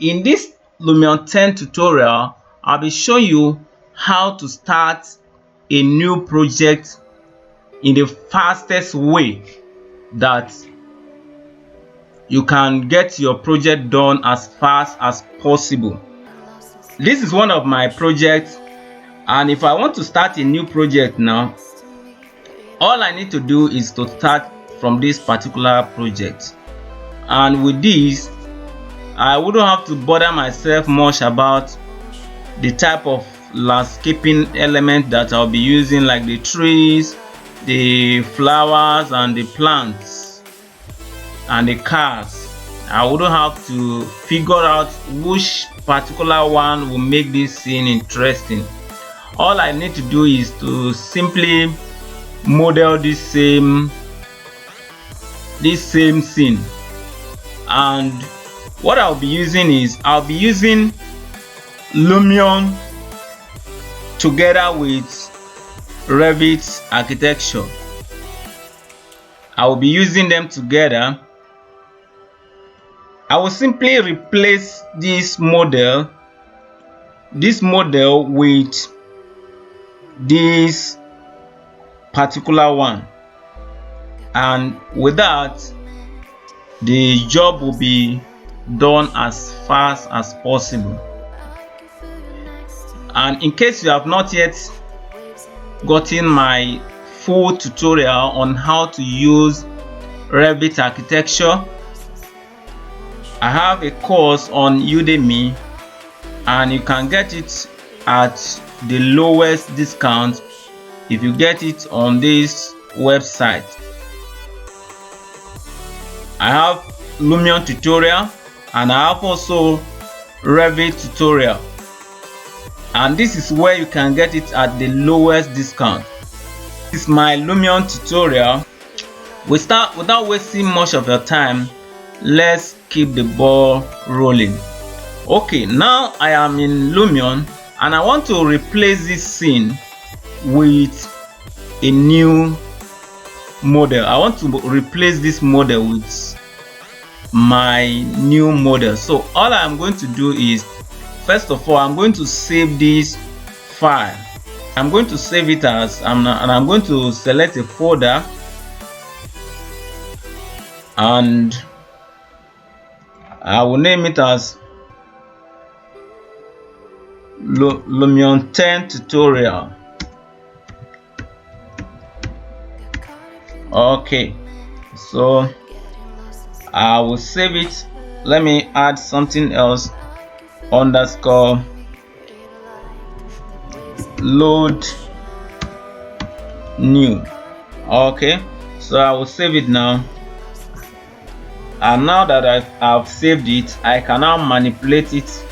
In this Lumion 10 tutorial, I'll be showing you how to start a new project in the fastest way that you can get your project done as fast as possible. This is one of my projects, and if I want to start a new project now, all I need to do is to start from this particular project. And with this, I wouldn't have to bother myself much about the type of landscaping element that I'll be using, like the trees, the flowers and the plants and the cars. I wouldn't have to figure out which particular one will make this scene interesting. All I need to do is to simply model this same scene, and what I'll be using is Lumion together with Revit architecture. I will be using them together. I will simply replace this model with this particular one, and with that the job will be done as fast as possible. And in case you have not yet gotten my full tutorial on how to use Revit architecture, I have a course on Udemy, and you can get it at the lowest discount if you get it on this website. I have Lumion Tutorial, and I have also Revit Tutorial, and this is where you can get it at the lowest discount. This is my Lumion Tutorial. We start without wasting much of your time. Let's keep the ball rolling. Okay, now I am in Lumion, and I want to replace this scene with a new model. I want to replace this model with my new model. So all I'm going to do is, first of all, I'm going to save this file. I'm going to save it as and I'm going to select a folder, and I will name it as Lumion 10 tutorial. Okay, so I will save it. Let me add something else, underscore load new. Okay, so I will save it now, and now that I've saved it, I can now manipulate it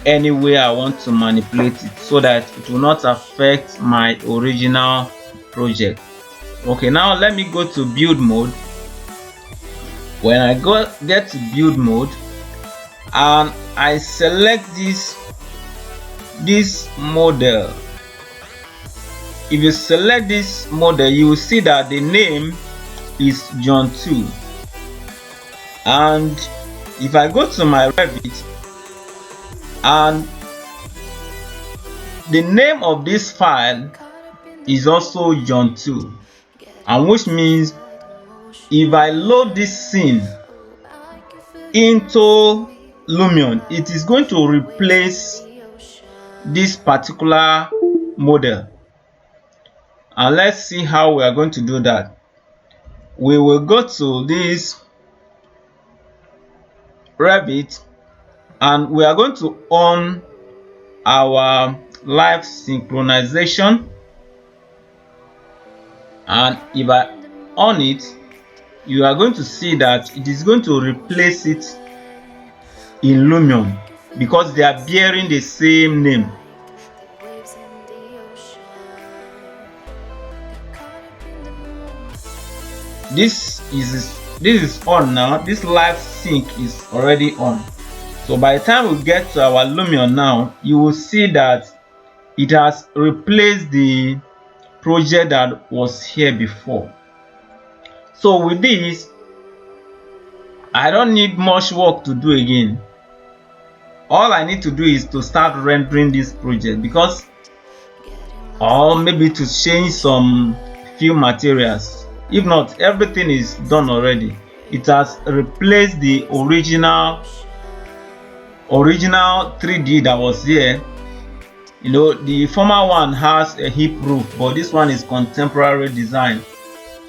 any way I want to manipulate it, so that it will not affect my original project. Okay, now let me go to build mode. When I get to build mode, and I select this model, if you select this model, you will see that the name is John 2. And if I go to my Revit, and the name of this file is also John 2, and which means if I load this scene into Lumion, it is going to replace this particular model. And let's see how we are going to do that. We will go to this Revit, and we are going to on our live synchronization, and if I on it, you are going to see that it is going to replace it in Lumion because they are bearing the same name. This is on now. This live sync is already on. So by the time we get to our Lumion now, you will see that it has replaced the project that was here before. So with this, I don't need much work to do again. all I need to do is to start rendering this project, because, or maybe to change some few materials. If not, everything is done already. It has replaced the original 3D that was there. You know, the former one has a hip roof, but this one is contemporary design,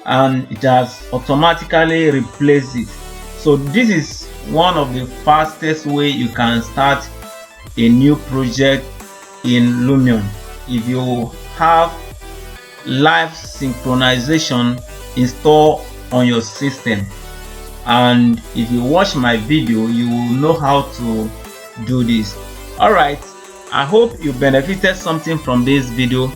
and it has automatically replaced it. So this is one of the fastest way you can start a new project in Lumion. If you have live synchronization installed on your system, and if you watch my video, you will know how to do this. All right, I hope you benefited something from this video.